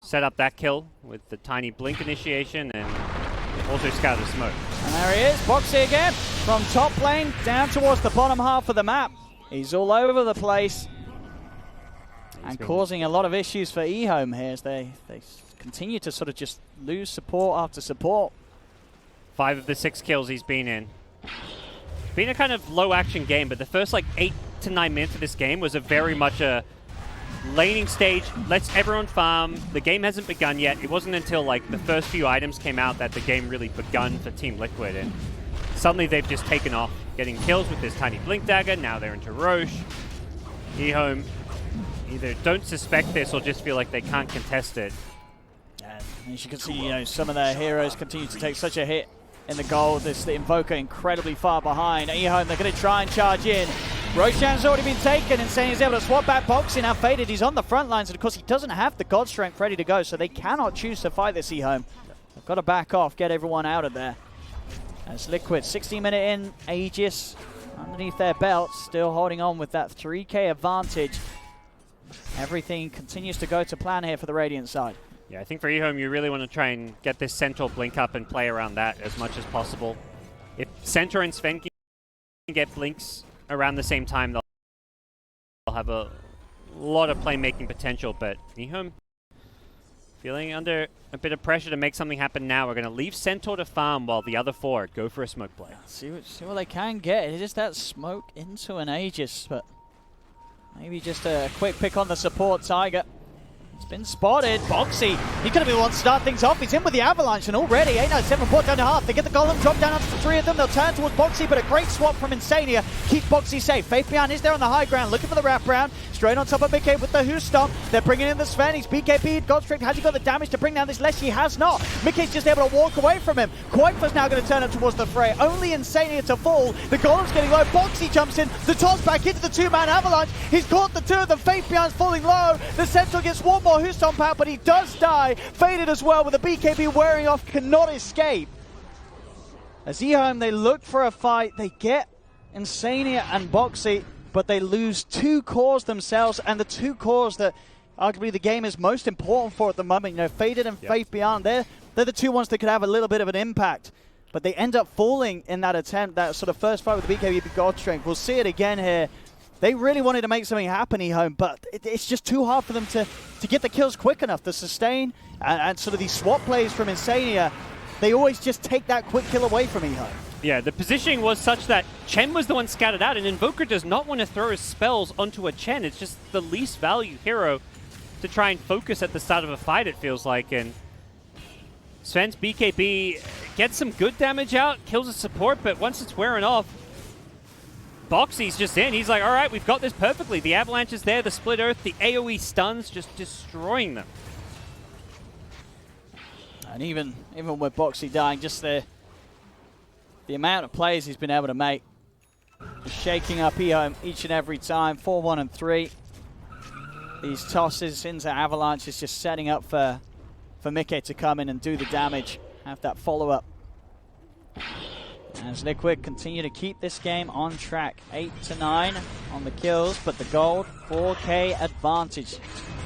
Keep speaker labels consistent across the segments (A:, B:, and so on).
A: set up that kill with the tiny blink initiation and also scouted smoke.
B: And there he is, Boxy again, from top lane down towards the bottom half of the map. He's all over the place and causing a lot of issues for eHome here as they continue to sort of just lose support after support.
A: 5 of the 6 kills he's been in. It's been a kind of low action game, but the first like 8 to 9 minutes of this game was a very much a laning stage. Let's everyone farm. The game hasn't begun yet. It wasn't until like the first few items came out that the game really begun for Team Liquid, and suddenly they've just taken off, getting kills with this tiny blink dagger. Now they're into Roche. eHome either don't suspect this or just feel like they can't contest it.
B: And as you can see, you know, some of their heroes continue to take such a hit in the gold. This the Invoker incredibly far behind. eHome, they're going to try and charge in. Roshan's already been taken, and saying he's able to swap back Boxy. Now Faded, he's on the front lines, and of course he doesn't have the God Strength ready to go, so they cannot choose to fight this eHome. They've got to back off, get everyone out of there. As Liquid, 16-minute in, Aegis underneath their belts, still holding on with that 3K advantage. Everything continues to go to plan here for the Radiant side.
A: Yeah, I think for eHome, you really want to try and get this central blink up and play around that as much as possible. If Centaur and Sven can get blinks around the same time, they'll have a lot of playmaking potential, but eHome feeling under a bit of pressure to make something happen now. We're going to leave Centaur to farm while the other 4 go for a smoke play.
B: See what they can get. It is that smoke into an Aegis, but maybe just a quick pick on the support Tiger. It's been spotted. Boxy, he's going to be the one to start things off. He's in with the Avalanche, and already 897 port down to half. They get the Golem, drop down onto the 3 of them. They'll turn towards Boxy, but a great swap from Insania. Keep Boxy safe. Faith Beyond is there on the high ground, looking for the wraparound. Straight on top of Mickey with the Who Stomp. They're bringing in the Sven. He's BKB'd. Godstrict, has he got the damage to bring down this Leshy? He has not. Mickey's just able to walk away from him. Quaitfa's now going to turn up towards the fray. Only Insania to fall. The Golem's getting low. Boxy jumps in. The toss back into the 2-man Avalanche. He's caught the 2 of them. Faith Beyond's falling low. The Sentinel gets one more Who Stomp out, but he does die. Faded as well with the BKB wearing off, cannot escape. As eHome, they look for a fight. They get Insania and Boxy, but they lose 2 cores themselves, and the 2 cores that arguably the game is most important for at the moment. You know, Faded and Faith Beyond, they're the 2 ones that could have a little bit of an impact, but they end up falling in that attempt, that sort of first fight with the BKB God Strength. We'll see it again here. They really wanted to make something happen, eHome, but it's just too hard for them to get the kills quick enough. The sustain and sort of these swap plays from Insania, they always just take that quick kill away from eHome.
A: Yeah, the positioning was such that Chen was the one scouted out, and Invoker does not want to throw his spells onto a Chen. It's just the least value hero to try and focus at the start of a fight, it feels like. And Sven's BKB gets some good damage out, kills his support, but once it's wearing off, Boxy's just in. He's like, all right, we've got this perfectly. The Avalanche is there, the Split Earth, the AoE stuns, just destroying them.
B: And even with Boxy dying, just the amount of plays he's been able to make, just shaking up eHome each and every time. 4-1 and 3. These tosses into Avalanche is just setting up for Mickey to come in and do the damage, have that follow-up. As Liquid continue to keep this game on track. 8 to 9 on the kills, but the gold 4K advantage.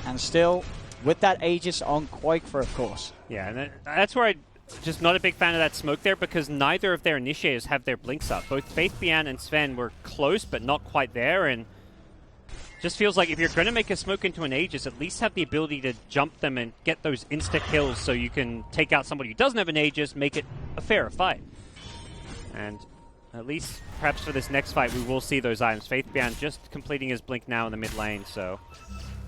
B: And still with that Aegis on Quaitfa, of course.
A: Yeah, and that's where I'm just not a big fan of that smoke there, because neither of their initiators have their blinks up. Both Faith Bian and Sven were close, but not quite there, and just feels like if you're going to make a smoke into an Aegis, at least have the ability to jump them and get those insta-kills so you can take out somebody who doesn't have an Aegis, make it a fairer fight. And at least, perhaps for this next fight, we will see those items. Faith Bian just completing his blink now in the mid lane, so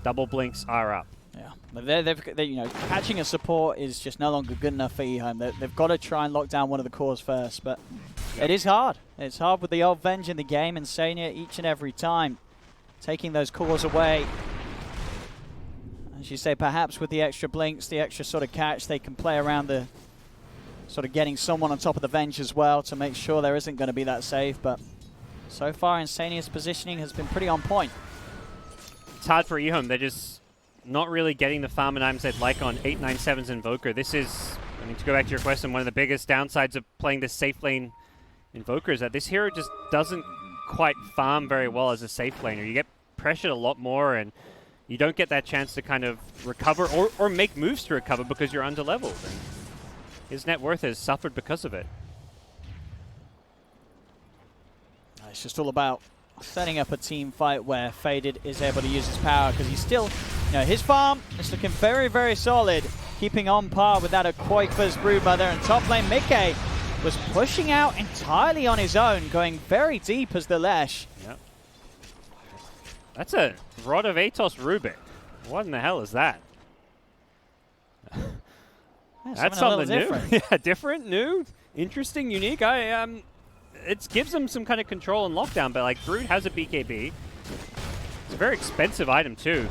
A: double blinks are up.
B: Yeah, but you know, catching a support is just no longer good enough for eHome. They've got to try and lock down one of the cores first, but it is hard. It's hard with the old Venge in the game, and Insania each and every time taking those cores away. As you say, perhaps with the extra blinks, the extra sort of catch, they can play around the sort of getting someone on top of the Venge as well to make sure there isn't going to be that save, but so far Insania's positioning has been pretty on point.
A: It's hard for eHome. They're just not really getting the farm and items they'd like on 897's Invoker. This is, I mean, to go back to your question, one of the biggest downsides of playing this safe lane Invoker is that this hero just doesn't quite farm very well as a safe laner. You get pressured a lot more, and you don't get that chance to kind of recover or make moves to recover because you're under-leveled. And his net worth has suffered because of it.
B: It's just all about setting up a team fight where Faded is able to use his power, because he's still, his farm is looking very, very solid, keeping on par with that of Quake's Broodmother, and top lane Mickey was pushing out entirely on his own, going very deep as the Lesh.
A: Yep. That's a Rod of Atos Rubik. What in the hell is that? That's something new. Yeah, different, new, interesting, unique. It gives him some kind of control and lockdown, but like Brood has a BKB. It's a very expensive item too.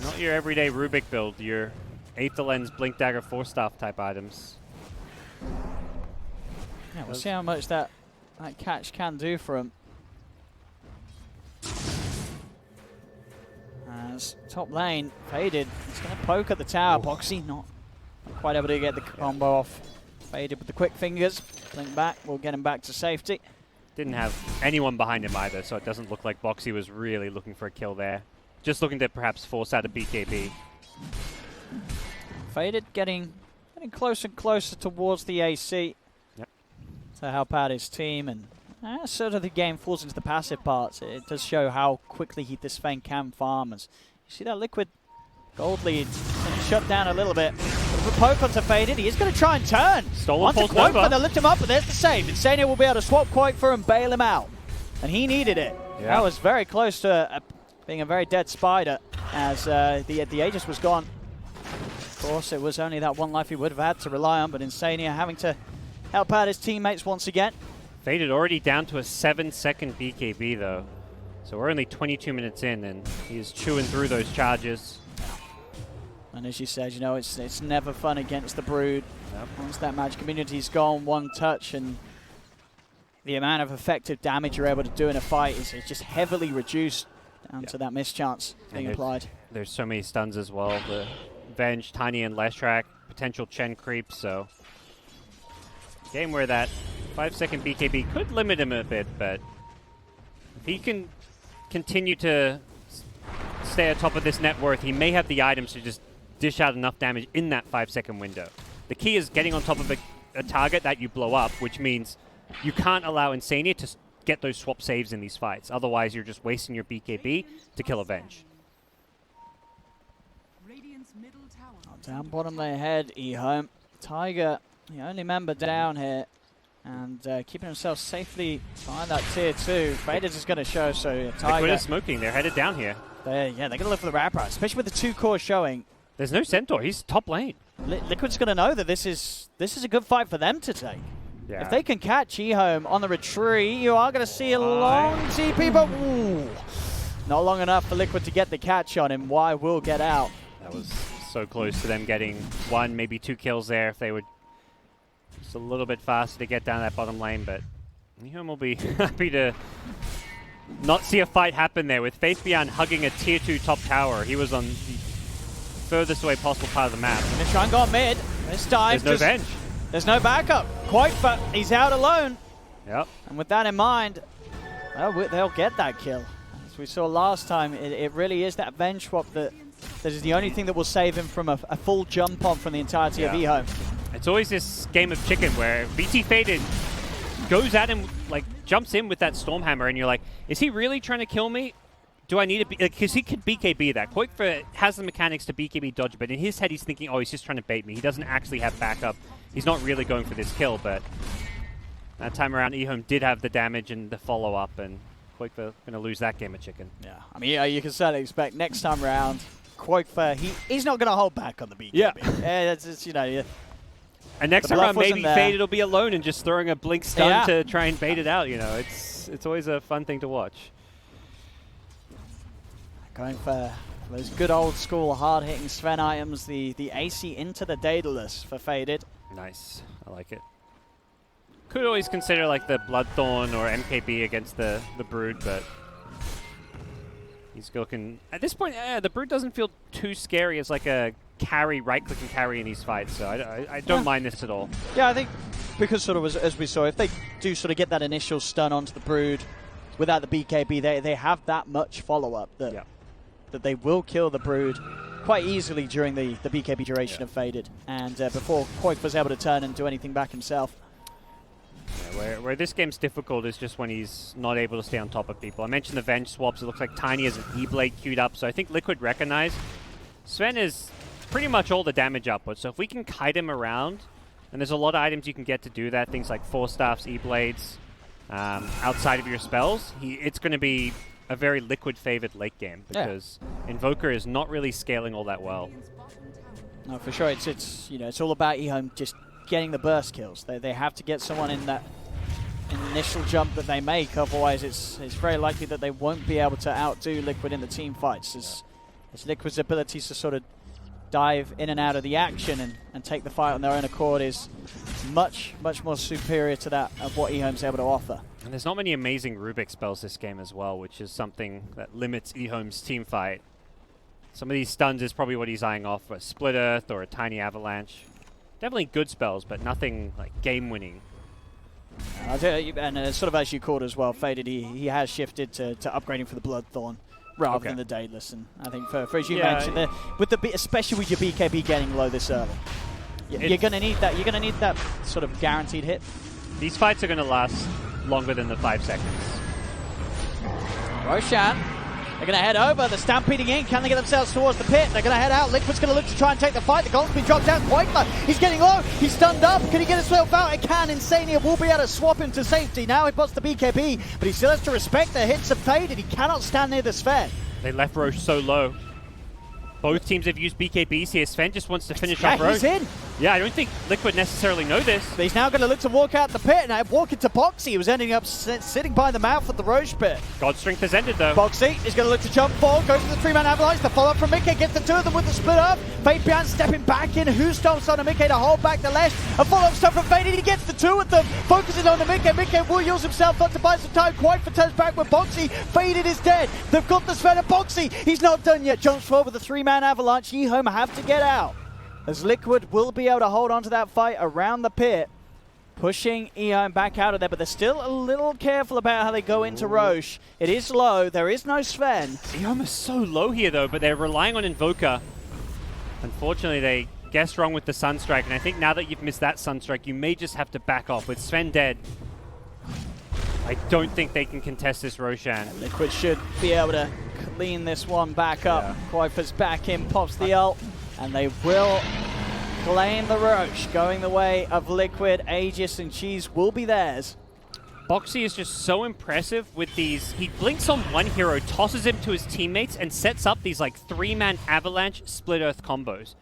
A: Not your everyday Rubik build, your Aether Lens, Blink Dagger, Force Staff type items.
B: Yeah, we'll see how much that catch can do for him. As top lane, Faded, he's going to poke at the tower. Boxy not quite able to get the combo off. Faded with the quick fingers. Blink back, we'll get him back to safety.
A: Didn't have anyone behind him either, so it doesn't look like Boxy was really looking for a kill there. Just looking to perhaps force out a BKB.
B: Faded getting closer and closer towards the AC.
A: Yep.
B: To help out his team, and sort of the game falls into the passive parts. It does show how quickly this Sven can farm. As you see that Liquid gold lead shut down a little bit. Bit of a poke onto Faded. He is going to try and turn.
A: Stolen
B: Onto Quake, but they'll lift him up, but there's the save. Insania will be able to swap Quake for and bail him out. And he needed it.
A: Yeah.
B: That was very close to being a very dead spider, as the Aegis was gone. Of course, it was only that one life he would have had to rely on, but Insania having to help out his teammates once again.
A: Faded already down to a 7-second BKB though. So we're only 22 minutes in, and he's chewing through those charges.
B: And as you said, it's never fun against the Brood.
A: Yep.
B: Once that magic immunity's gone, one touch, and the amount of effective damage you're able to do in a fight is just heavily reduced down to that mischance being applied.
A: There's so many stuns as well. The Venge, Tiny, and Leshrac, potential Chen creep, so game where that 5-second BKB could limit him a bit, but if he can continue to stay atop of this net worth, he may have the items to just dish out enough damage in that 5-second window. The key is getting on top of a target that you blow up, which means you can't allow Insania to get those swap saves in these fights. Otherwise, you're just wasting your BKB to kill a Venge.
B: Down bottom they head, eHome. Tiger, the only member down here, and keeping himself safely behind that tier 2. Faded is going to show, so Tiger...
A: Liquid is smoking. They're headed down here.
B: They're going to look for the wrap out, especially with the 2 cores showing.
A: There's no Centaur. He's top lane.
B: Liquid's going to know that this is a good fight for them to take.
A: Yeah.
B: If they can catch eHome on the retreat, you are going to see a long TP, but not long enough for Liquid to get the catch on him. Y will get out.
A: That was so close to them getting 1, maybe 2 kills there if they would just a little bit faster to get down that bottom lane, but eHome will be happy to not see a fight happen there with Faith Beyond hugging a tier 2 top tower. He was on the furthest away possible part of the map.
B: And Shrine gone mid. This dive.
A: There's no Venge.
B: There's no backup. Quite, but he's out alone.
A: Yep.
B: And with that in mind, well, they'll get that kill. As we saw last time, it really is that Venge swap that is the only thing that will save him from a full jump on from the entirety of eHome.
A: It's always this game of chicken where BT Faded goes at him, like jumps in with that Stormhammer, and you're like, is he really trying to kill me? Do I need to be, because he could BKB that. Quake has the mechanics to BKB dodge, but in his head he's thinking, oh, he's just trying to bait me. He doesn't actually have backup. He's not really going for this kill, but that time around eHome did have the damage and the follow-up, and Quake going to lose that game of chicken.
B: Yeah, I mean, you can certainly expect next time around, Quake he's not going to hold back on the BKB.
A: Yeah.
B: That's just,
A: And next time around, maybe Faded will be alone and just throwing a blink stun to try and bait it out. It's always a fun thing to watch.
B: Going for those good old school hard-hitting Sven items, the AC into the Daedalus for Faded.
A: Nice. I like it. Could always consider like the Bloodthorn or MKB against the Brood, but he's looking... At this point, the Brood doesn't feel too scary as like a carry, right-click and carry in these fights, so I don't mind this at all.
B: Yeah, I think because sort of as we saw, if they do sort of get that initial stun onto the Brood, without the BKB, they have that much follow-up that they will kill the Brood quite easily during the BKB duration of Faded, and before Quoik was able to turn and do anything back himself.
A: Yeah, where this game's difficult is just when he's not able to stay on top of people. I mentioned the Venge swaps. It looks like Tiny has an E-Blade queued up, so I think Liquid recognize Sven is pretty much all the damage output. So if we can kite him around, and there's a lot of items you can get to do that, things like Force Staffs, E-Blades, outside of your spells, it's going to be a very Liquid-favored late game because Invoker is not really scaling all that well.
B: No, for sure. It's all about eHome just getting the burst kills. They have to get someone in that initial jump that they make, otherwise it's very likely that they won't be able to outdo Liquid in the team fights. As Liquid's abilities to sort of dive in and out of the action and take the fight on their own accord is much more superior to that of what eHome's able to offer.
A: And there's not many amazing Rubik spells this game as well, which is something that limits eHome's team fight. Some of these stuns is probably what he's eyeing off, a Split Earth or a Tiny Avalanche. Definitely good spells, but nothing like game-winning.
B: And sort of as you called as well, Faded, he has shifted to upgrading for the Bloodthorn rather than the Daedalus. And I think for as you mentioned, especially with your BKB getting low this early, you're going to need that. You're going to need that sort of guaranteed hit.
A: These fights are going to last longer than the 5 seconds.
B: Roshan, they're going to head over. They're stampeding in. Can they get themselves towards the pit? They're going to head out. Liquid's going to look to try and take the fight. The goal's been dropped down quite low. He's getting low. He's stunned up. Can he get himself out? It can. Insania will be able to swap him to safety. Now he puts the BKB, but he still has to respect the hits of Faded. He cannot stand near the Sven.
A: They left Roche so low. Both teams have used BKBs here. Sven just wants to finish off Roche.
B: He's in.
A: Yeah, I don't think Liquid necessarily know this.
B: But he's now going to look to walk out the pit and walk into Boxy. He was ending up sitting by the mouth of the Roche pit.
A: God's Strength has ended though.
B: Boxy is going to look to jump forward, goes for the 3-man avalanche. The follow-up from Mickey gets the two of them with the split up. Fade Beyond stepping back in. Who stomps on the Mickey to hold back the Lesh? A follow-up stuff from Faded. He gets the two of them. Focuses on the Mickey. Mickey will use himself up to buy some time. Quite for turns back with Boxy. Faded is dead. They've got the Sven of Boxy. He's not done yet. Jumps forward with the 3-man avalanche. eHome have to get out, as Liquid will be able to hold on to that fight around the pit, pushing eHome back out of there, but they're still a little careful about how they go into Roche. It is low. There is no Sven.
A: eHome is so low here though, but they're relying on Invoker. Unfortunately, they guessed wrong with the Sunstrike, and I think now that you've missed that Sunstrike, you may just have to back off. With Sven dead, I don't think they can contest this Roshan.
B: Liquid should be able to clean this one back up. Quaifer's back in, pops the ult, and they will claim the Roche, going the way of Liquid. Aegis and Cheese will be theirs.
A: Boxy is just so impressive with these. He blinks on one hero, tosses him to his teammates, and sets up these like 3-man avalanche split earth combos.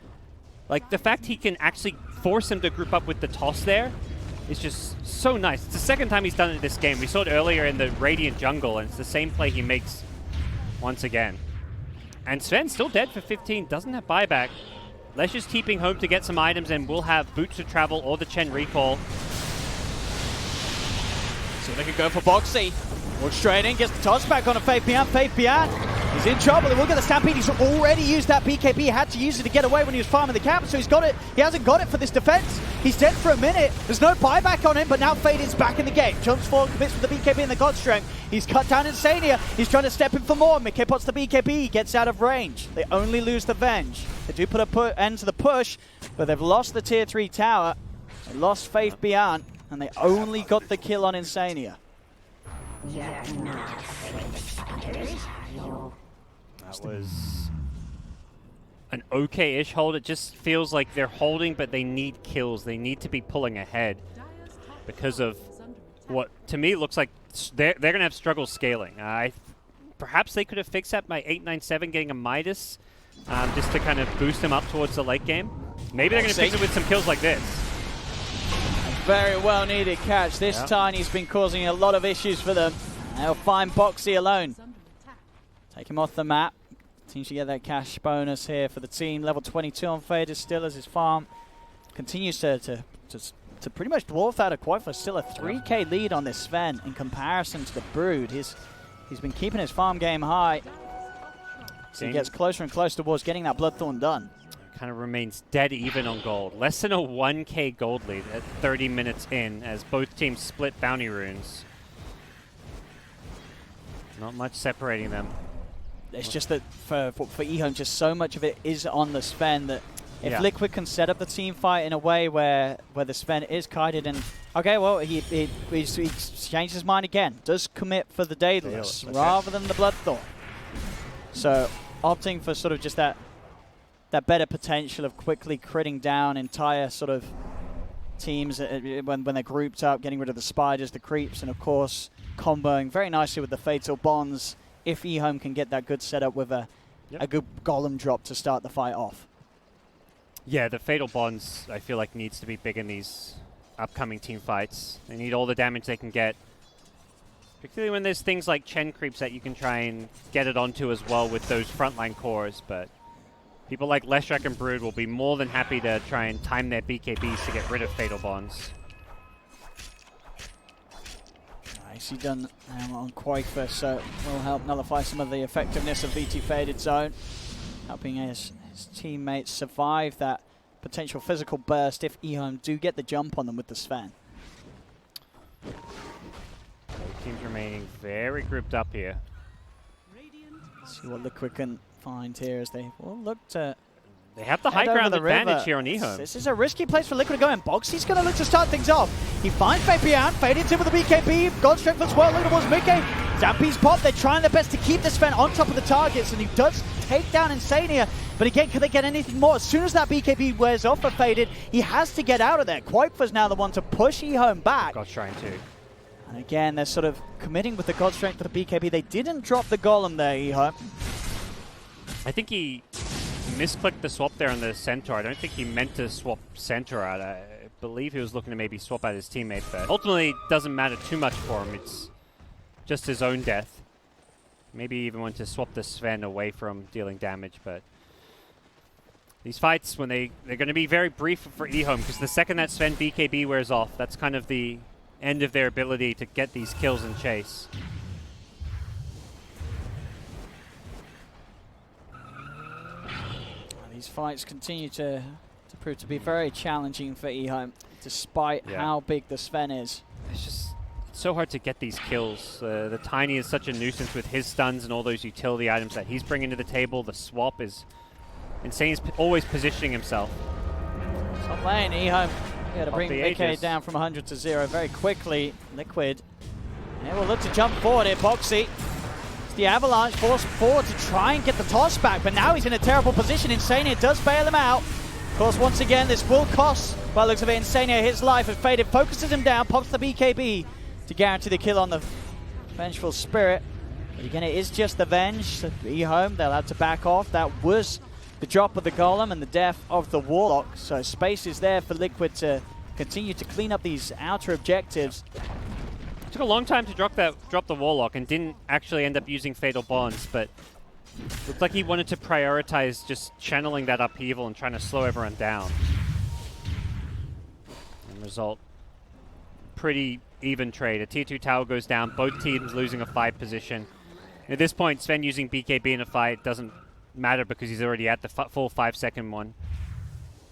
A: Like the fact he can actually force him to group up with the toss there is just so nice. It's the second time he's done it this game. We saw it earlier in the Radiant jungle, and it's the same play he makes once again. And Sven's still dead for 15, doesn't have buyback. Lesh is keeping home to get some items, and will have Boots to Travel or the Chen recall.
B: So they can go for Boxy. Walks straight in, gets the toss back on a Faith Beyond. Faith Beyond, he's in trouble. They will get the Stampede. He's already used that BKB. Had to use it to get away when he was farming the cap, so he's got it. He hasn't got it for this defense. He's dead for a minute. There's no buyback on him, but now Fade is back in the game. Jumps forward, commits with the BKB and the God Strength. He's cut down Insania. He's trying to step in for more. Mickey puts the BKB, gets out of range. They only lose the Venge. They do put an end to the push, but they've lost the tier 3 tower. They lost Faith Beyond, and they only got the kill on Insania.
A: That was an okay-ish hold. It just feels like they're holding, but they need kills. They need to be pulling ahead because of what, to me, looks like they're going to have struggles scaling. Perhaps they could have fixed that by 897 getting a Midas just to kind of boost them up towards the late game. Maybe they're going to fix it with some kills like this.
B: Very well needed catch. This Tiny's been causing a lot of issues for them. They'll find Boxy alone. Take him off the map. Continues to get that cash bonus here for the team. Level 22 on Fader still as his farm continues to pretty much dwarf out of Quaifa. Still a 3k lead on this Sven in comparison to the Brood. He's been keeping his farm game high. So he gets closer and closer towards getting that Bloodthorn done.
A: Kind of remains dead even on gold. Less than a 1k gold lead at 30 minutes in as both teams split bounty runes. Not much separating them.
B: It's just that for eHome, just so much of it is on the Sven that if Liquid can set up the team fight in a way where the Sven is kited and okay, well he changed his mind again. Does commit for the Daedalus rather than the Bloodthorn. So opting for sort of just that better potential of quickly critting down entire sort of teams when they're grouped up, getting rid of the spiders, the creeps, and of course comboing very nicely with the Fatal Bonds if eHome can get that good setup with a good Golem drop to start the fight off.
A: Yeah, the Fatal Bonds I feel like needs to be big in these upcoming team fights. They need all the damage they can get. Particularly when there's things like Chen creeps that you can try and get it onto as well with those frontline cores, but people like Leshrac and Brood will be more than happy to try and time their BKBs to get rid of Fatal Bonds.
B: Nicely done on Quaker, so will help nullify some of the effectiveness of VT Faded Zone, helping his teammates survive that potential physical burst if eHome do get the jump on them with the Sven.
A: Both teams remaining very grouped up here.
B: Let's see what Liquid can find here as they will look to...
A: They have the high ground advantage here on eHome.
B: This is a risky place for Liquid to go, and Boxy's going to look to start things off. He finds Fabian, faded in with the BKB, God Strength as well, look towards Mickey. Zampi's pop, they're trying their best to keep this Sven on top of the targets, and he does take down Insania, but again, can they get anything more? As soon as that BKB wears off for Faded, he has to get out of there. Quake's now the one to push eHome back.
A: God Shrine too.
B: And again, they're sort of committing with the God Strength to the BKB. They didn't drop the Golem there, eHome.
A: I think he misclicked the swap there on the Centaur. I don't think he meant to swap Centaur out. I believe he was looking to maybe swap out his teammate, but ultimately it doesn't matter too much for him. It's just his own death. Maybe even want to swap the Sven away from dealing damage, but these fights, when they're going to be very brief for eHome, because the second that Sven BKB wears off, that's kind of the end of their ability to get these kills and chase.
B: These fights continue to prove to be very challenging for eHome, despite how big the Sven is.
A: It's just so hard to get these kills. The Tiny is such a nuisance with his stuns and all those utility items that he's bringing to the table. The swap is insane. He's always positioning himself.
B: Top lane, eHome. Yeah, to bring BK down from 100 to 0 very quickly. Liquid. They will look to jump forward here. Boxy. It's the Avalanche forced forward to try and get the toss back, but now he's in a terrible position. Insania does bail him out. Of course, once again, this will cost, by the looks of it, Insania his life as Faded focuses him down, pops the BKB to guarantee the kill on the Vengeful Spirit. But again, it is just the Venge. So eHome, they'll have to back off. That was the drop of the Golem and the death of the Warlock. So space is there for Liquid to continue to clean up these outer objectives.
A: It took a long time to drop the Warlock and didn't actually end up using Fatal Bonds, but looked like he wanted to prioritize just channeling that upheaval and trying to slow everyone down. And result, pretty even trade. A tier 2 tower goes down, both teams losing a 5 position. At this point, Sven using BKB in a fight doesn't matter because he's already at the full 5-second one.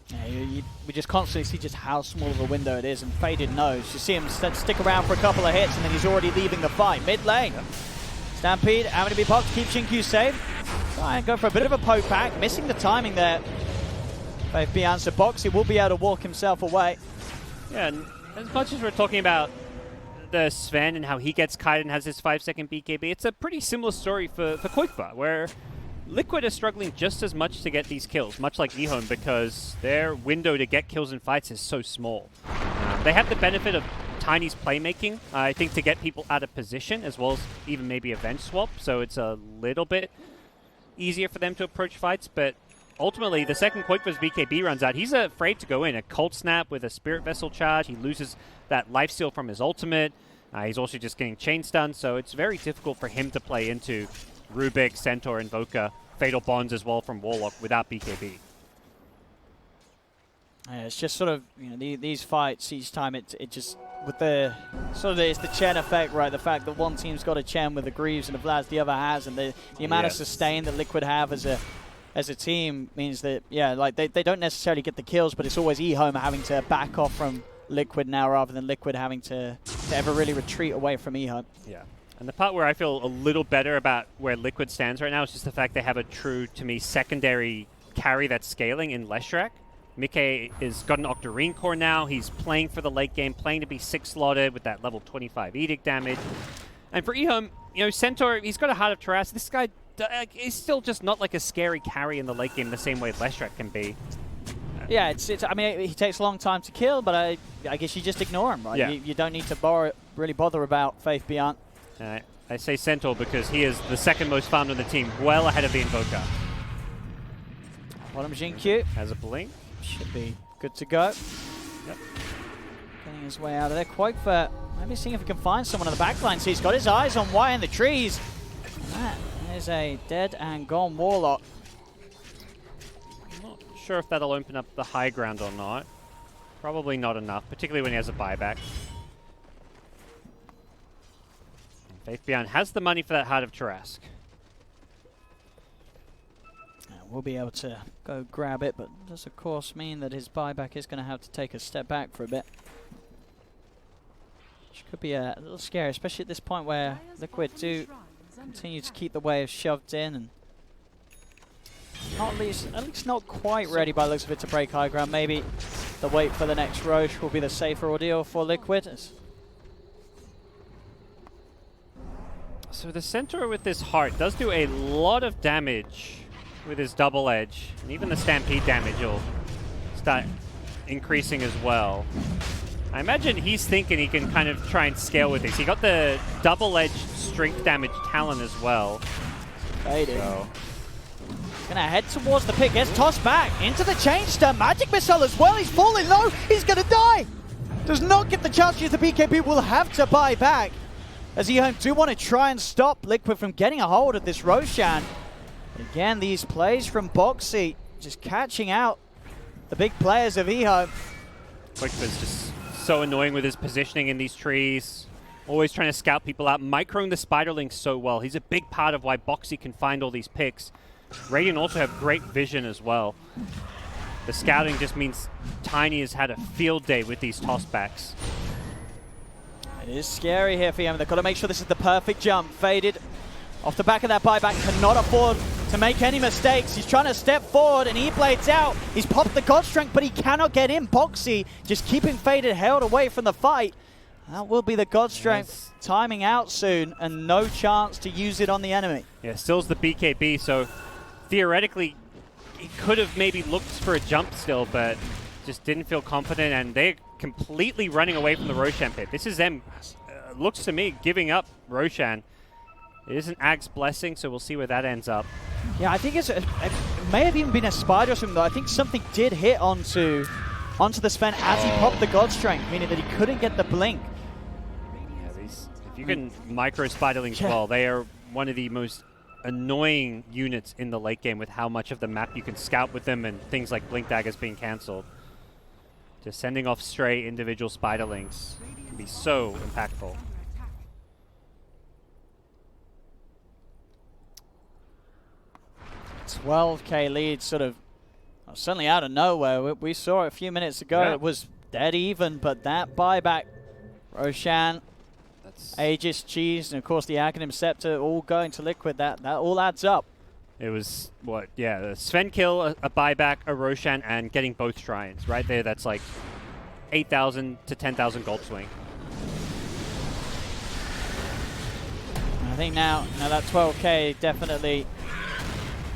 B: Yeah, we just constantly see just how small of a window it is, and Faded knows. You see him stick around for a couple of hits, and then he's already leaving the fight. Mid lane. Stampede, having to be popped, keep Chinku safe. Try and go for a bit of a poke back, missing the timing there. Both Beyond Boxy will be able to walk himself away.
A: Yeah, and as much as we're talking about the Sven and how he gets kited and has his 5-second BKB, it's a pretty similar story for Quakebar, where Liquid is struggling just as much to get these kills, much like eHome, because their window to get kills in fights is so small. They have the benefit of Tiny's playmaking, I think, to get people out of position, as well as even maybe a Venge swap, so it's a little bit easier for them to approach fights, but ultimately, the second Quakebar's BKB runs out, he's afraid to go in. A Cold Snap with a Spirit Vessel charge, he loses that lifesteal from his ultimate, he's also just getting chain stunned, so it's very difficult for him to play into Rubik, Centaur, Invoker, Fatal Bonds as well from Warlock without BKB.
B: Yeah, it's just sort of, you know, these fights, each time it just, with the, sort of, it's the Chen effect, right? The fact that one team's got a Chen with the Greaves and the Vlads the other has, and the amount of sustain that Liquid have as a team means that, yeah, like they don't necessarily get the kills, but it's always eHome having to back off from Liquid now rather than Liquid having to ever really retreat away from eHome.
A: Yeah. And the part where I feel a little better about where Liquid stands right now is just the fact they have a true, to me, secondary carry that's scaling in Leshrac. Mickey has got an Octarine core now. He's playing for the late game, playing to be 6-slotted with that level 25 Edict damage. And for eHome, you know, Centaur, he's got a Heart of Taras. This guy is still just not like a scary carry in the late game the same way Leshrac can be.
B: Yeah, I mean, he takes a long time to kill, but I guess you just ignore him, right?
A: Yeah.
B: You don't need to really bother about Faith Beyond.
A: I say Centaur because he is the second most farmed on the team, well ahead of the Invoker.
B: Bottom Jin-Q.
A: Has a blink.
B: Should be good to go.
A: Yep.
B: Getting his way out of there. Quakefoot, maybe seeing if he can find someone on the backline. So he's got his eyes on Y in the trees. That is a dead and gone Warlock.
A: I'm not sure if that'll open up the high ground or not. Probably not enough, particularly when he has a buyback. Faith Beyond has the money for that Heart of Tarask.
B: We'll be able to go grab it, but does of course mean that his buyback is going to have to take a step back for a bit. Which could be a little scary, especially at this point where Liquid do continue to keep the wave shoved in, and at least not quite ready by the looks of it to break high ground. Maybe the wait for the next Roche will be the safer ordeal for Liquid.
A: So the Centaur with this heart does do a lot of damage with his double edge, and even the Stampede damage will start increasing as well. I imagine he's thinking he can kind of try and scale with this. He got the double edge strength damage talent as well.
B: So. Gonna head towards the pick, gets tossed back into the change stun. Magic Missile as well, he's falling low, he's gonna die! Does not get the chance to use the BKB, will have to buy back. As eHome do want to try and stop Liquid from getting a hold of this Roshan. Again, these plays from Boxy just catching out the big players of eHome.
A: Quickford's just so annoying with his positioning in these trees. Always trying to scout people out. Microing the Spiderling so well. He's a big part of why Boxy can find all these picks. Radiant also have great vision as well. The scouting just means Tiny has had a field day with these tossbacks.
B: It is scary here for him. They've got to make sure this is the perfect jump. Faded off the back of that buyback, cannot afford to make any mistakes. He's trying to step forward and E-Blade's out. He's popped the God Strength, but he cannot get in. Boxy just keeping Faded held away from the fight. That will be the God Strength timing out soon, and no chance to use it on the enemy.
A: Yeah, still's the BKB, so theoretically he could have maybe looked for a jump still, but just didn't feel confident, and they're completely running away from the Roshan pit. This is them, looks to me, giving up Roshan. It is an Ag's Blessing, so we'll see where that ends up.
B: Yeah, I think it may have even been a Spider or something, though. I think something did hit onto the Sven as he popped the God Strength, meaning that he couldn't get the blink.
A: Yeah, if you can micro Spiderlings well, they are one of the most annoying units in the late game with how much of the map you can scout with them and things like Blink Daggers being cancelled. Just sending off stray individual Spiderlings can be so impactful.
B: $12K lead, sort of suddenly out of nowhere. We saw it a few minutes ago.
A: Yeah.
B: It was dead even, but that buyback, Roshan, Aegis, Cheese, and of course the Aghanim Scepter all going to Liquid. That all adds up.
A: It was, what, yeah, the Sven kill, a buyback, a Roshan, and getting both Shrines. Right there, that's like 8,000 to 10,000 gold swing.
B: I think now that 12K definitely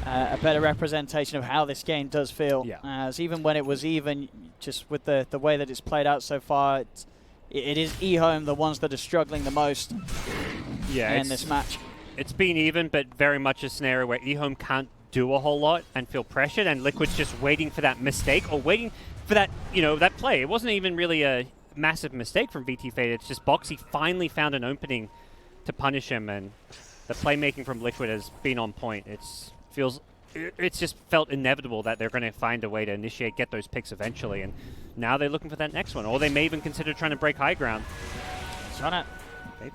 B: a better representation of how this game does feel.
A: Yeah.
B: As even when it was even, just with the way that it's played out so far, it is eHome the ones that are struggling the most in this match.
A: It's been even, but very much a scenario where eHome can't do a whole lot and feel pressured, and Liquid's just waiting for that mistake or waiting for that, that play. It wasn't even really a massive mistake from VT Fade. It's just Boxy finally found an opening to punish him, and the playmaking from Liquid has been on point. It's just felt inevitable that they're going to find a way to initiate, get those picks eventually, and now they're looking for that next one, or they may even consider trying to break high ground.
B: Trying to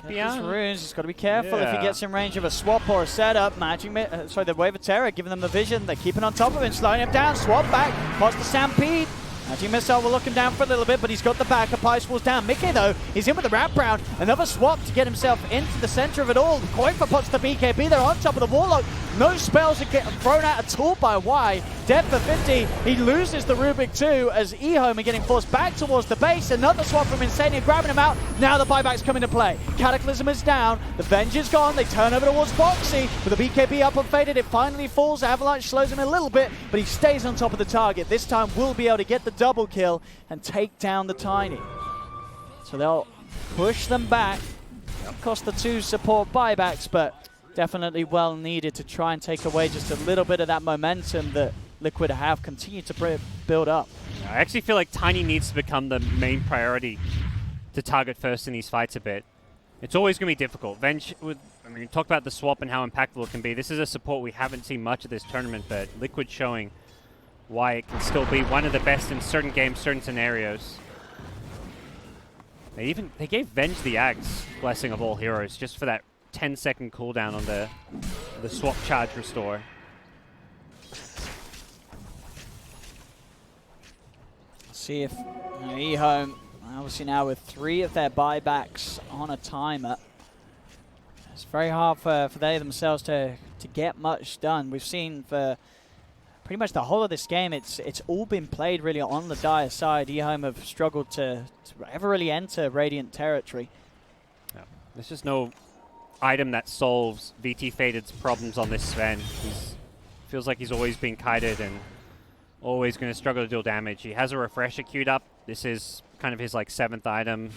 B: get his runes. He's got to be careful if he gets in range of a swap or a setup. The Wave of Terror giving them the vision. They're keeping on top of him, slowing him down. Swap back, pops the Stampede. Magic Missile will look him down for a little bit, but he's got the backup. Ice Wall's down. Mickey, though, is in with the wraparound. Another swap to get himself into the center of it all. Koifa puts the BKB there on top of the Warlock. No spells are getting thrown out at all by Y. Dead for 50. He loses the Rubik too as eHome are getting forced back towards the base. Another swap from Insania grabbing him out. Now the buyback's coming to play. Cataclysm is down. The Venge is gone. They turn over towards Boxy. With the BKB up and faded, it finally falls. Avalanche slows him a little bit, but he stays on top of the target. This time we'll be able to get the double kill and take down the Tiny. So they'll push them back. It'll cost the 2 support buybacks, but definitely well needed to try and take away just a little bit of that momentum that Liquid have continued to build up.
A: I actually feel like Tiny needs to become the main priority to target first in these fights a bit. It's always going to be difficult. Venge, I mean, talk about the swap and how impactful it can be. This is a support we haven't seen much of this tournament, but Liquid showing why it can still be one of the best in certain games, certain scenarios. They gave Venge the Ags, Blessing of all heroes, just for that 10-second cooldown on the swap charge restore.
B: See if eHome, obviously now with 3 of their buybacks on a timer. It's very hard for they themselves to get much done. We've seen for pretty much the whole of this game, it's all been played really on the Dire side. eHome have struggled to ever really enter Radiant territory.
A: Yeah. There's just no item that solves VT Faded's problems on this Sven. Feels like he's always been kited and always going to struggle to deal damage. He has a refresher queued up. This is kind of his like 7th item.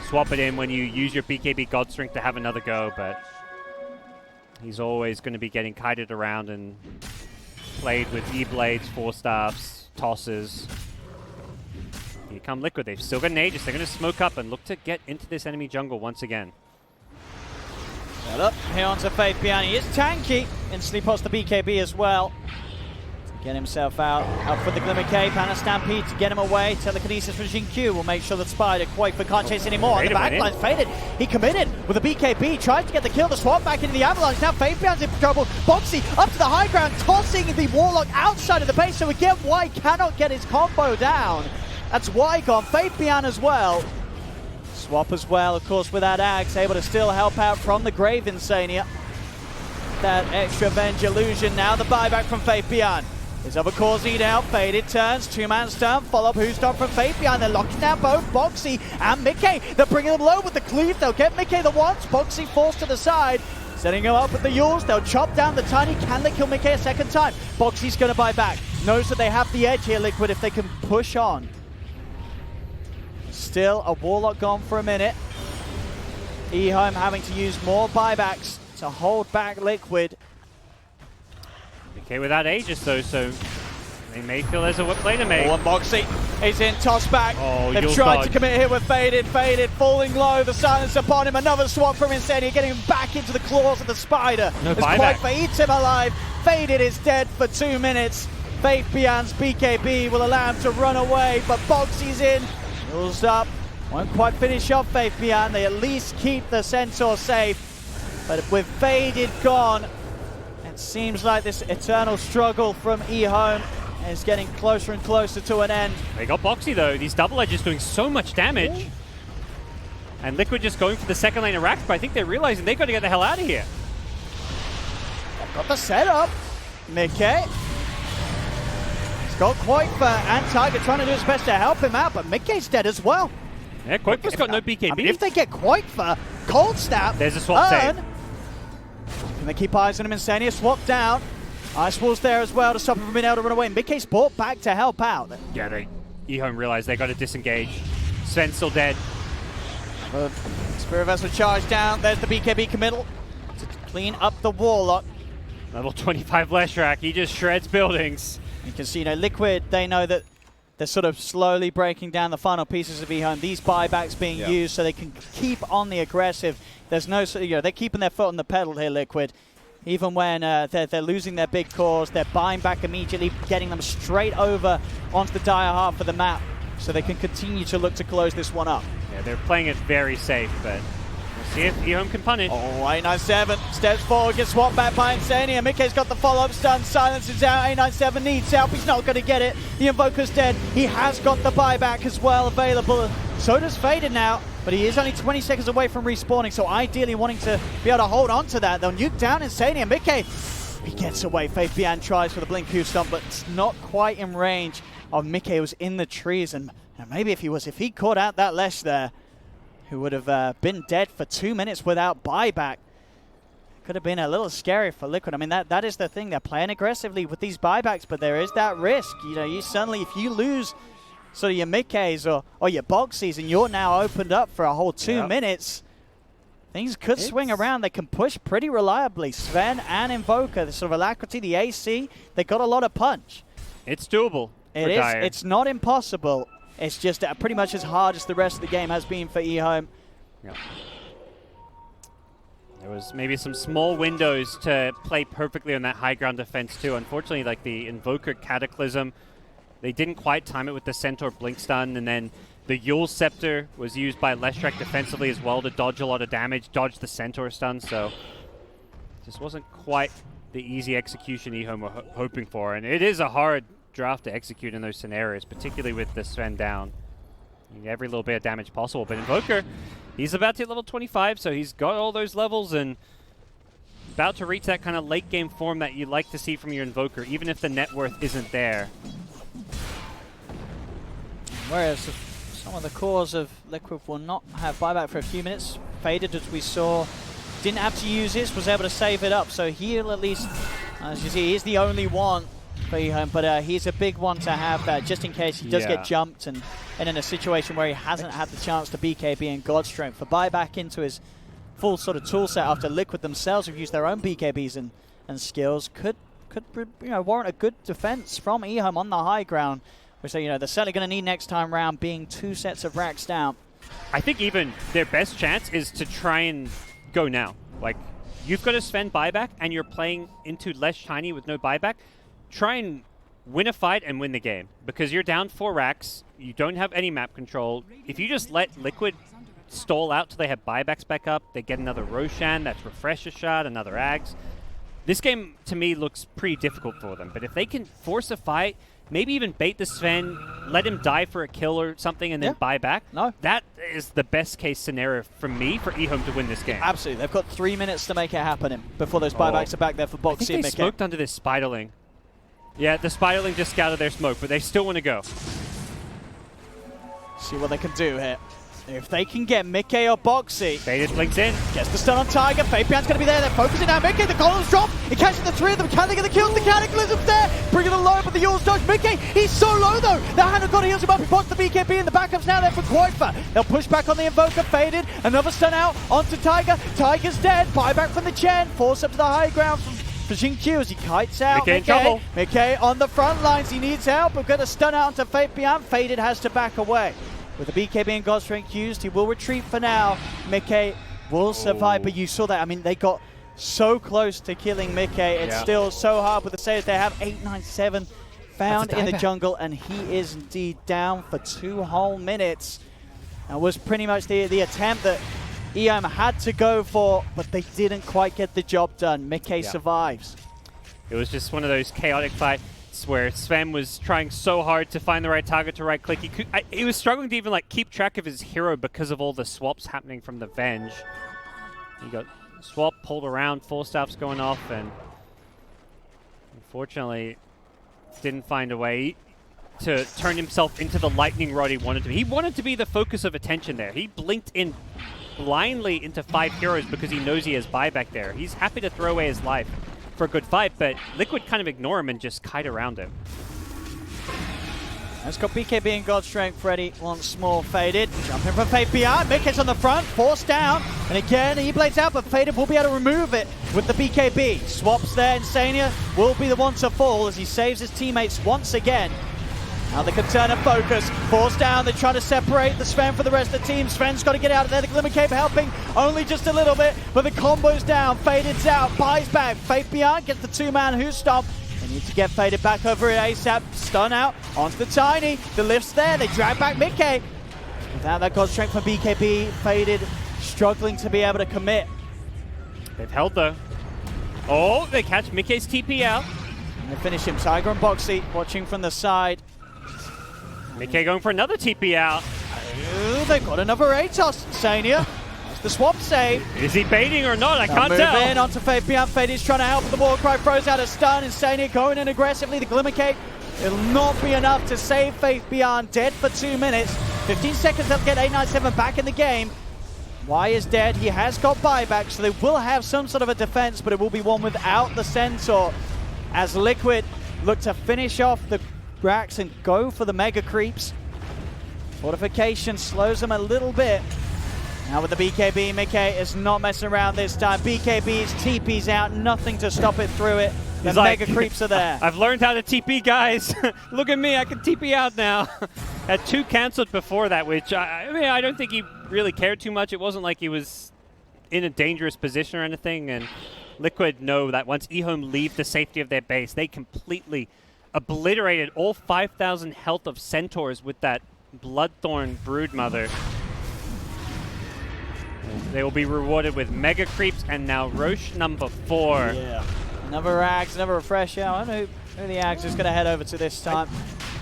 A: Swap it in when you use your BKB Godstrength to have another go, but he's always going to be getting kited around and played with E-Blades, 4-staffs, tosses. Here come Liquid. They've still got an Aegis. They're going to smoke up and look to get into this enemy jungle once again.
B: Well up here onto Faith Piani. He is tanky. Instantly pots the BKB as well. To get himself out. Up for the Glimmer Cape and a Stampede to get him away. Telekinesis from Jin Q will make sure that Spider Koifa can't chase anymore. The backline's faded. He committed with a BKB. Tries to get the kill. The swap back into the Avalanche. Now Faith Piani's in trouble. Boxy up to the high ground. Tossing the Warlock outside of the base. So again, Y cannot get his combo down. That's Y gone. Faith Pian as well. Swap as well, of course, with that Axe, able to still help out from the Grave Insania. That extra Venge illusion. Now the buyback from Faith Pian. His other core Z'd out, faded turns, 2-man stun, follow up who's done from Faith Pian. They're locking down both Boxy and Mickey. They're bringing them low with the cleave. They'll get Mickey the once. Boxy forced to the side. Setting him up with the Yules. They'll chop down the Tiny. Can they kill Mickey a second time? Boxy's going to buy back. Knows that they have the edge here, Liquid, if they can push on. Still a Warlock gone for a minute. eHome having to use more buybacks to hold back Liquid.
A: Okay, without Aegis though, so they may feel there's a whip play to make.
B: Oh, and Boxy is in, toss back.
A: Oh,
B: they've tried to commit here with Faded, falling low, the silence upon him. Another swap from Insania, getting him back into the claws of the Spider.
A: No
B: as
A: buyback.
B: Koifa eats him alive. Faded is dead for 2 minutes. Faith Pian's BKB will allow him to run away, but Boxy's in. Heals up. Won't quite finish off Faith Pian. They at least keep the Centaur safe. But with Faded gone, it seems like this eternal struggle from eHome is getting closer and closer to an end.
A: They got Boxy though. These double edges doing so much damage.
B: Ooh.
A: And Liquid just going for the second lane of racks, but I think they're realizing they've got to get the hell out of here.
B: Got the setup. Mickey. Got Koifa and Tiger trying to do his best to help him out, but Mickey's dead as well.
A: Yeah, Koifa's got no BKB.
B: I mean, if they get Koifa, Cold Snap,
A: there's a swap save.
B: Can they keep eyes on him? Insania swap down. Ice Wall's there as well to stop him from being able to run away. Mickey's brought back to help out.
A: Yeah, eHome realized they got to disengage. Sven's still dead.
B: Spirit Vessel charge down. There's the BKB committal to clean up the Warlock.
A: Level 25 Leshrac, he just shreds buildings.
B: You can see, you know, Liquid, they know that they're sort of slowly breaking down the final pieces of eHome. These buybacks being used so they can keep on the aggressive. There's no, you know, they're keeping their foot on the pedal here, Liquid. Even when they're losing their big cores, they're buying back immediately, getting them straight over onto the dire half of the map so they can continue to look to close this one up.
A: Yeah, they're playing it very safe, but we'll See if eHome can punish.
B: Oh, 897 steps forward, gets swapped back by Insania. Mickey's got the follow-up stun, silences out. 897 needs help, he's not going to get it. The Invoker's dead. He has got the buyback as well available. So does Faded now, but he is only 20 seconds away from respawning, so ideally wanting to be able to hold on to that. They'll nuke down Insania. Mickey, he gets away. Faith Bian tries for the Blink Q stomp, but it's not quite in range of Mickey, who was in the trees, and maybe if he caught out that Lesh there, who would have been dead for 2 minutes without buyback. Could have been a little scary for Liquid. I mean, that is the thing. They're playing aggressively with these buybacks, but there is that risk. You know, you suddenly, if you lose sort of your Mickeys or your Boxies, and you're now opened up for a whole 2 minutes, things could swing around. They can push pretty reliably. Sven and Invoker, the sort of alacrity, the AC, they got a lot of punch.
A: It's doable.
B: It is. It's not impossible. It's just pretty much as hard as the rest of the game has been for eHome.
A: Yeah. There was maybe some small windows to play perfectly on that high ground defense too. Unfortunately, like the Invoker Cataclysm, they didn't quite time it with the Centaur Blink Stun, and then the Yule Scepter was used by Leshrac defensively as well to dodge a lot of damage, dodge the Centaur stun, so just wasn't quite the easy execution eHome were hoping for, and it is a hard draft to execute in those scenarios, particularly with the Sven down. You need every little bit of damage possible, but Invoker, he's about to hit level 25, so he's got all those levels and about to reach that kind of late game form that you like to see from your Invoker, even if the net worth isn't there.
B: Whereas some of the cores of Liquid will not have buyback for a few minutes. Faded, as we saw, didn't have to use this, was able to save it up, so he'll at least, as you see, he's the only one for eHome, but he's a big one to have that, just in case he does get jumped and in a situation where he hasn't had the chance to BKB and God Strength. For buyback into his full sort of tool set after Liquid themselves have used their own BKBs and skills could warrant a good defense from eHome on the high ground, which they're certainly going to need next time round, being 2 sets of racks down.
A: I think even their best chance is to try and go now. Like, you've got to spend buyback and you're playing into Lesh Tiny with no buyback. Try and win a fight and win the game, because you're down 4 racks, you don't have any map control. If you just let Liquid stall out till they have buybacks back up, they get another Roshan, that's Refresher Shot, another Ags. This game, to me, looks pretty difficult for them, but if they can force a fight, maybe even bait the Sven, let him die for a kill or something, and then buy back. That is the best case scenario for me for eHome to win this game.
B: Absolutely. They've got 3 minutes to make it happen before those buybacks are back there for Boxy and Mickey.
A: I think they smoked under this Spiderling. Yeah, the Spiderling just scouted their smoke, but they still want to go.
B: See what they can do here. If they can get Mickey or Boxy.
A: Faded blinks in.
B: Gets the stun on Tiger. Fabian's going to be there. They're focusing now. Mickey, the golems drop. He catches the 3 of them. Can they get the kills? The Cataclysm's there. Bringing it low, but the Yule's dodge. Mickey, he's so low though. The hand of God heals him up. He pops the BKB and the backup's now there for Quoifer. They'll push back on the Invoker. Faded. Another stun out onto Tiger. Tiger's dead. Buyback from the Chen. Force up to the high ground from Q as he kites out.
A: Mickey in trouble.
B: Mickey on the front lines. He needs help. We're going to stun out onto Fabian. Faded has to back away. With the BKB and God Strength used, he will retreat for now. Mickey will survive, but you saw that. I mean, they got so close to killing Mickey. It's still so hard with the saves. They have 897 found in the jungle, and he is indeed down for 2 whole minutes. That was pretty much the attempt that eHome had to go for, but they didn't quite get the job done. Mickey survives.
A: It was just one of those chaotic fights where Sven was trying so hard to find the right target to right click. He was struggling to even keep track of his hero because of all the swaps happening from the Venge. He got swap pulled around, full staffs going off, and unfortunately didn't find a way to turn himself into the lightning rod he wanted to be. He wanted to be the focus of attention there. He blinked in blindly into 5 heroes because he knows he has buyback there. He's happy to throw away his life for a good fight, but Liquid kind of ignore him and just kite around him.
B: Let's got BKB and God Strength ready once more. Faded, jumping from Fade Beyond. Mickey's on the front, forced down, and again he blades out, but Faded will be able to remove it with the BKB. Swaps there, Insania will be the one to fall as he saves his teammates once again. Now they can turn and focus. Force down, they're trying to separate the Sven for the rest of the team. Sven's got to get out of there. The Glimmer Cape helping only just a little bit, but the combo's down. Faded's out, buys back. Fade Beyond gets the 2-man Who Stomp. They need to get Faded back over it ASAP. Stun out onto the Tiny. The lift's there, they drag back Mickey. Without that God Strength from BKB, Faded struggling to be able to commit.
A: They've held though. Oh, they catch Mickey's TP out.
B: And they finish him. Tiger and Boxy watching from the side.
A: Mickey going for another TP out.
B: Ooh, they've got another Atos. Sania. That's the swap save.
A: Is he baiting or not? I
B: They'll
A: can't
B: move
A: tell.
B: in onto Fade Beyond. Fade is trying to help with the Warcry. Throws out a stun. Insania going in aggressively. The Glimmer Cape. It'll not be enough to save Faith Beyond. Dead for 2 minutes. 15 seconds to get 897 back in the game. Y is dead. He has got buyback, so they will have some sort of a defense, but it will be one without the Centaur. As Liquid look to finish off the Rax and go for the Mega Creeps. Fortification slows them a little bit. Now with the BKB, Mickey is not messing around this time. BKB's TP's out, nothing to stop it through it. The Mega Creeps are there.
A: I've learned how to TP, guys. Look at me, I can TP out now. Had 2 cancelled before that, which I mean, I don't think he really cared too much. It wasn't like he was in a dangerous position or anything. And Liquid know that once eHome leave the safety of their base, they completely obliterated all 5,000 health of Centaurs with that Bloodthorn Broodmother. They will be rewarded with Mega Creeps and now Roche number 4.
B: Yeah. Another Ags, another Refresher. I don't know who the Ags is going to head over to this time.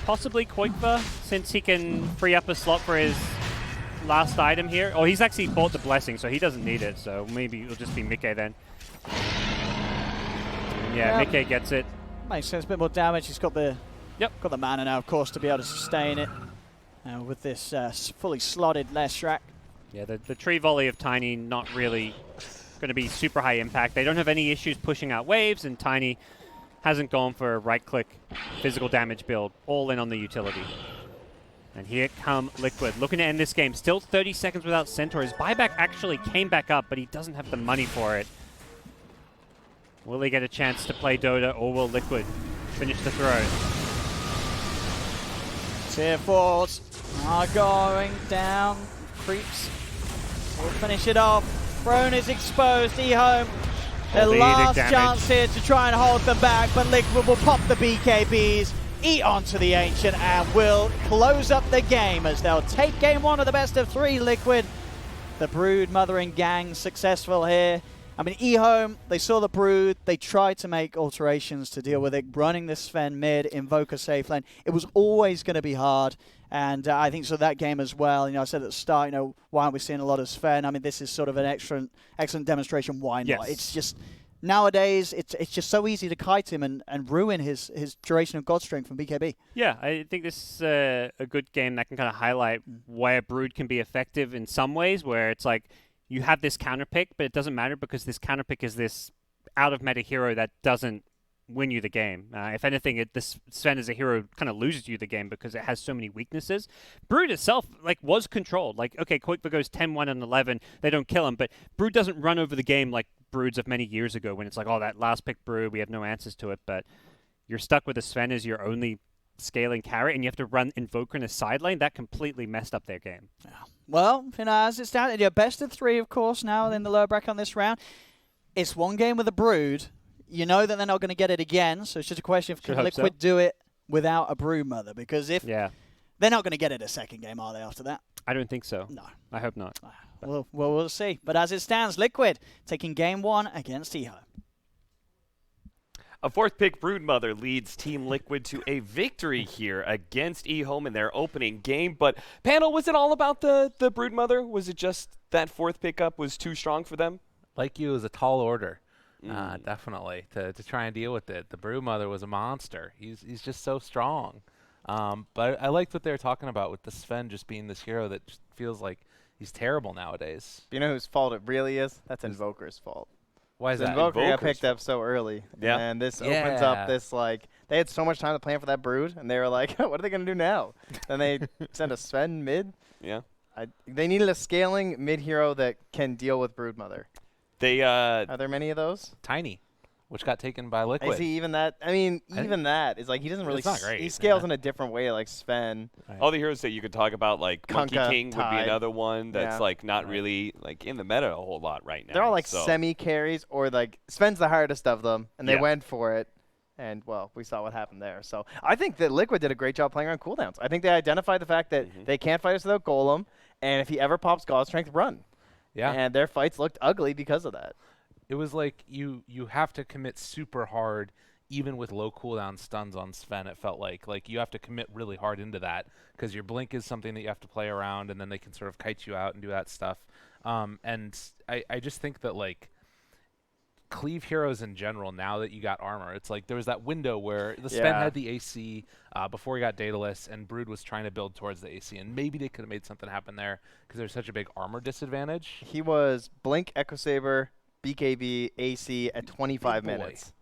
A: Possibly Koikva, since he can free up a slot for his last item here. Oh, he's actually bought the Blessing, so he doesn't need it. So maybe it'll just be Mickey then. Yeah, Mickey gets it.
B: Makes sense. A bit more damage. He's got the got the mana now, of course, to be able to sustain it. With this fully slotted Leshrac.
A: Yeah, the tree volley of Tiny not really going to be super high impact. They don't have any issues pushing out waves, and Tiny hasn't gone for a right-click physical damage build, all in on the utility. And here come Liquid, looking to end this game. Still 30 seconds without Centaur. His buyback actually came back up, but he doesn't have the money for it. Will he get a chance to play Dota, or will Liquid finish the throw?
B: Tier 4s are going down. Creeps will finish it off. Throne is exposed. eHome, their last chance here to try and hold them back, but Liquid will pop the BKBs, eat onto the Ancient, and will close up the game as they'll take game 1 of the best of 3. Liquid, the Brood, Mother, and Gang successful here. I mean, eHome, they saw the Brood, they tried to make alterations to deal with it, running the Sven mid, invoke a safe lane. It was always going to be hard, and I think so that game as well. You know, I said at the start, you know, why aren't we seeing a lot of Sven? I mean, this is sort of an excellent demonstration. Why not?
A: Yes.
B: It's just, nowadays, it's just so easy to kite him and ruin his duration of God Strength from BKB.
A: Yeah, I think this is a good game that can kind of highlight where Brood can be effective in some ways, where it's like, you have this counter pick, but it doesn't matter because this counter pick is this out-of-meta hero that doesn't win you the game. If anything, this Sven as a hero kind of loses you the game because it has so many weaknesses. Brood itself was controlled. Okay, Koikva goes 10-1 and 11. They don't kill him, but Brood doesn't run over the game like Broods of many years ago when it's like, oh, that last pick Brood, we have no answers to it. But you're stuck with a Sven as your only scaling carry, and you have to run Invoker in a side lane. That completely messed up their game.
B: Yeah. Well, you know, as it's down, best of 3, of course, now in the lower bracket on this round. It's one game with a Brood. You know that they're not going to get it again, so it's just a question of can Liquid do it without a Brood Mother? Because if they're not going to get it a second game, are they, after that?
A: I don't think so.
B: No.
A: I hope not.
B: Well, we'll see. But as it stands, Liquid taking game 1 against eHome.
C: A 4th pick Broodmother leads Team Liquid to a victory here against eHome in their opening game. But, panel, was it all about the Broodmother? Was it just that 4th pickup was too strong for them?
D: Like you, it was a tall order, definitely, to try and deal with it. The Broodmother was a monster. He's just so strong. But I liked what they were talking about with the Sven just being this hero that just feels like he's terrible nowadays.
E: You know whose fault it really is? That's Invoker's fault.
D: Why is that?
E: Invoker got picked up so early.
C: Yeah.
E: And this opens up this, they had so much time to plan for that Brood, and they were like, what are they going to do now? Then they sent a Sven mid.
C: Yeah.
E: They needed a scaling mid-hero that can deal with Broodmother. Are there many of those?
D: Tiny, which got taken by Liquid.
E: Is he even that? I mean, even that is like, he doesn't really,
D: it's not great.
E: He scales in a different way like Sven.
D: Right.
C: All the heroes that you could talk about, like Monkey
E: Kunkka,
C: King would be
E: Tide.
C: another one that's not really in the meta a whole lot right now.
E: They're all like semi-carries, or like Sven's the hardest of them, and they went for it. And, well, we saw what happened there. So I think that Liquid did a great job playing around cooldowns. I think they identified the fact that they can't fight us without Golem, and if he ever pops God Strength, run.
D: Yeah.
E: And their fights looked ugly because of that.
D: It was like you have to commit super hard, even with low cooldown stuns on Sven. It felt like you have to commit really hard into that because your blink is something that you have to play around, and then they can sort of kite you out and do that stuff. And I just think that like cleave heroes in general, now that you got armor, it's like there was that window where the Sven had the AC before he got Daedalus, and Brood was trying to build towards the AC, and maybe they could have made something happen there because there's such a big armor disadvantage.
E: He was Blink, Echo Saber, BKB, AC at 25 minutes.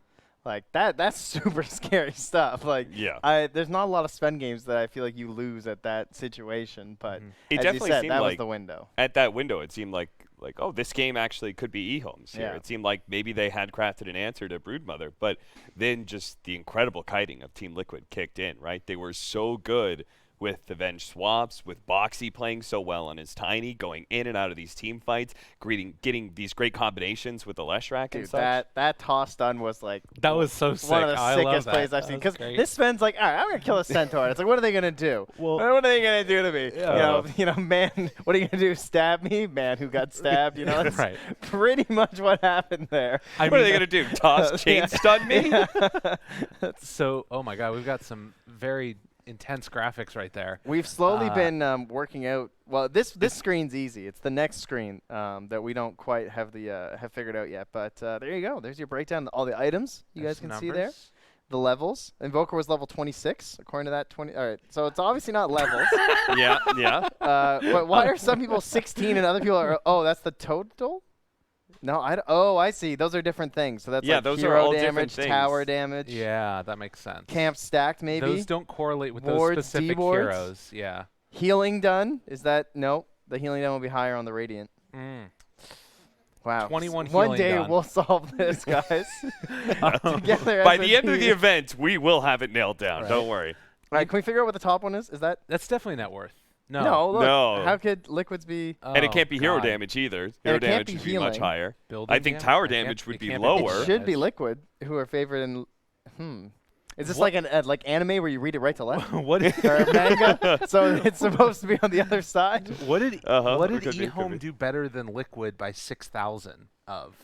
E: Like that's super scary stuff. Like there's not a lot of Sven games that I feel like you lose at that situation, but
C: it
E: as
C: definitely
E: you said,
C: seemed
E: that
C: like
E: was the window.
C: At that window, it seemed like oh, this game actually could be eHome's here.
E: Yeah.
C: It seemed like maybe they had crafted an answer to Broodmother, but then just the incredible kiting of Team Liquid kicked in, right? They were so good with Avenge swaps, with Boxy playing so well on his Tiny, going in and out of these team fights, getting these great combinations with the Leshrac and
E: Dude,
C: such.
E: that toss stun was like
D: That was so sick.
E: one of the
D: I love
E: sickest
D: that.
E: plays I've seen.
D: That was
E: Because
D: great.
E: this Sven's like, all right, I'm gonna kill a Centaur. It's like, what are they gonna do?
D: Well-
E: what are they gonna do to me?
D: Yeah.
E: You know, man. What are you gonna do? Stab me, man? Who got stabbed? You know, that's
D: Right.
E: pretty much what happened there.
C: What are they going to do? Toss chain stun me?
D: So, oh my God, we've got some very intense graphics right there.
E: We've slowly been working out. Well, this screen's easy. It's the next screen that we don't quite have have figured out yet. But there you go. There's your breakdown. All the items you
D: There's
E: guys can
D: some
E: see there.
D: numbers.
E: The levels. Invoker was level 26 according to that 20. All right, so it's obviously not levels.
C: yeah.
E: But why are some people 16 and other people are? Oh, that's the total. No, I see. Those are different things. So that's like
C: those are
E: hero
C: all different
E: damage,
C: things.
E: tower damage,
D: Yeah, that makes sense.
E: camp stacked maybe.
D: Those don't correlate with
E: Wards,
D: those specific
E: D-wards?
D: heroes. Yeah.
E: Healing done. Is that no? The healing done will be higher on the Radiant. Wow.
D: 21
E: One
D: healing
E: day
D: done.
E: we'll solve this, guys. Together
C: By
E: as a
C: the end of the
E: team.
C: event, we will have it nailed down.
D: Right.
C: Don't worry.
E: All right, can we figure out what the top one is? Is that
D: That's definitely net worth. No.
E: no? Look,
C: No.
E: How could liquids be?
C: And it can't be hero
D: God.
C: damage either.
E: it
C: Hero
E: can't
C: damage
E: be
C: should be much
E: healing.
C: higher.
D: Building
C: I think
D: damage?
C: tower
D: It can't-
C: damage would
D: it
C: be
D: can't
C: lower.
E: It should be
D: damage.
E: liquid, who are favored in. Is this
D: What?
E: like like anime where you read it right to left?
D: What did
E: Or a manga? So it's supposed to be on the other side?
D: what did
C: It could be,
D: eHome do better than Liquid by 6,000 of?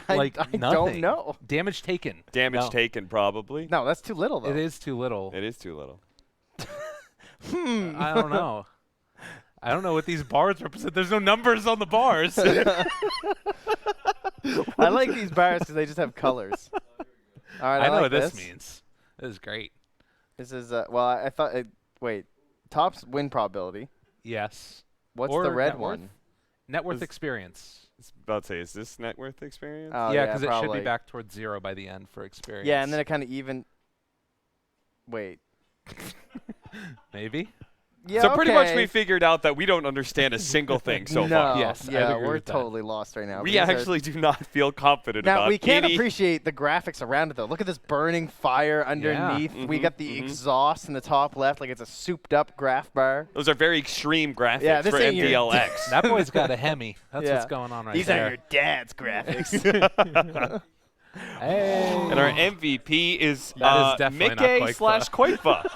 E: I
D: Like
E: don't
D: nothing.
E: know.
D: Damage taken.
C: Damage
D: No.
C: taken, probably.
E: No, that's too little though.
D: It is too little.
C: It is too little.
D: I don't know. I don't know what these bars represent. There's no numbers on the bars.
E: I like these bars because they just have colors. All right,
D: I know
E: like
D: what this means. This is great.
E: This is well, I thought. Wait, top's win probability.
D: Yes.
E: What's
D: Or
E: the red
D: net worth?
E: one?
D: Net worth
C: Is-
D: experience.
C: I was about to say, is this net worth experience?
E: Oh,
D: Yeah, because it should
E: probably.
D: be back towards 0 by the end for experience.
E: Yeah, and then it kind of even. Wait.
D: Maybe.
E: Yeah.
C: So pretty much
E: okay.
C: we figured out that we don't understand a single thing so
E: no,
C: far.
D: Yes, I
E: yeah,
D: would agree
E: we're
D: with that.
E: totally lost right now.
C: We
E: These are-
C: actually do not feel confident
E: Now
C: about
E: we can't
C: any.
E: appreciate the graphics around it though. Look at this burning fire underneath. We got the exhaust in the top left, like it's a souped-up graph bar.
C: Those are very extreme graphics
E: Yeah, this
C: for
E: ain't your-
C: MDLX.
D: That boy's got a Hemi. That's
E: Yeah.
D: what's going on right
E: These
D: there.
E: are your dad's graphics.
D: Hey.
C: And our MVP is,
D: That is definitely not
C: Mickey
D: Koifa.
C: / Koifa.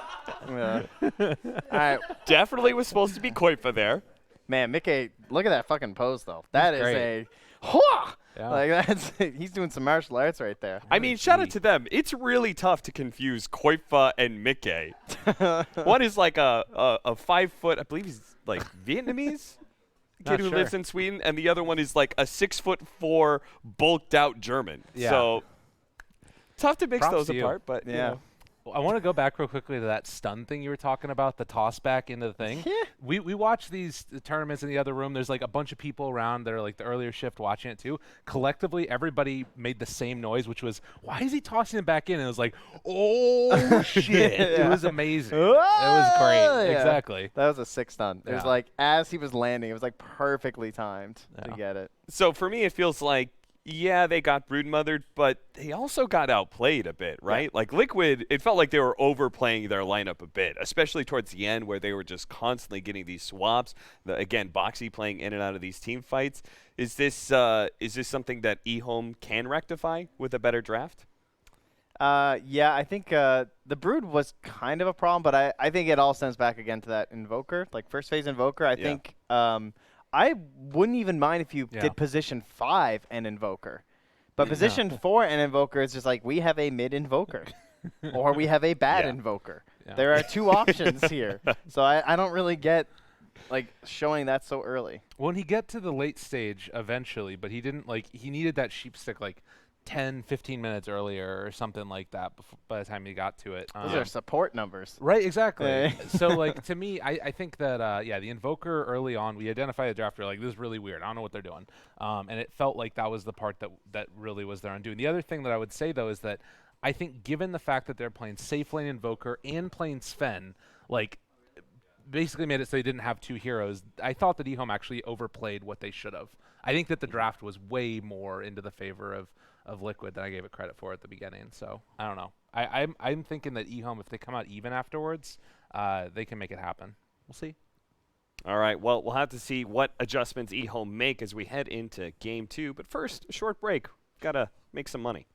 E: Yeah. All right,
C: Definitely was supposed to be Koifa there.
E: man, Mickey, look at that fucking pose though. That is
D: great.
E: a, Hwah!
D: Yeah.
E: Like that's he's doing some martial arts right there.
C: I mean, shout out to them. It's really tough to confuse Koifa and Mickey. One is like a 5 foot, I believe he's like Vietnamese kid
D: Not
C: who
D: sure.
C: lives in Sweden, and the other one is like a 6'4" bulked out German.
D: Yeah.
C: So tough to mix
D: Props
C: those
D: to you.
C: apart, but you
E: Yeah.
C: know.
D: I want to go back real quickly to that stun thing you were talking about, the toss back into the thing.
E: Yeah.
D: We watch these tournaments in the other room. There's like a bunch of people around that are like the earlier shift watching it too. Collectively, everybody made the same noise, which was, why is he tossing it back in? And it was like, oh, shit. It
E: Yeah.
D: was amazing. It was great.
E: Yeah.
D: Exactly.
E: That was a 6 stun. It was
D: Yeah.
E: like as he was landing, it was like perfectly timed to
D: Yeah.
E: get it.
C: So for me, it feels like, yeah, they got broodmothered, but they also got outplayed a bit, right? Like Liquid, it felt like they were overplaying their lineup a bit, especially towards the end where they were just constantly getting these swaps. Again, Boxy playing in and out of these team fights. Is this something that eHome can rectify with a better draft?
E: Yeah, I think the Brood was kind of a problem, but I think it all stems back again to that Invoker, like first phase Invoker. I think I wouldn't even mind if you
D: Yeah.
E: did position 5 and Invoker. But position 4 and Invoker is just like, we have a mid Invoker. Or we have a bad Invoker.
D: Yeah.
E: There are 2 options here. So I don't really get like showing that so early.
D: When he get to the late stage eventually, but he didn't like he needed that sheep stick like 10, 15 minutes earlier or something like that by the time he got to it.
E: Those are support numbers.
D: Right, exactly. So, like, to me, I think that, yeah, the Invoker early on, we identified the draft, we were like, this is really weird. I don't know what they're doing. And it felt like that was the part that really was their undoing. The other thing that I would say, though, is that I think given the fact that they're playing safe lane Invoker and playing Sven, like, basically made it so they didn't have 2 heroes, I thought that eHome actually overplayed what they should have. I think that the draft was way more into the favor of Liquid than I gave it credit for at the beginning. So I don't know. I'm thinking that eHome, if they come out even afterwards, they can make it happen. We'll see.
C: All right. Well, we'll have to see what adjustments eHome make as we head into Game 2. But first, a short break. Gotta make some money.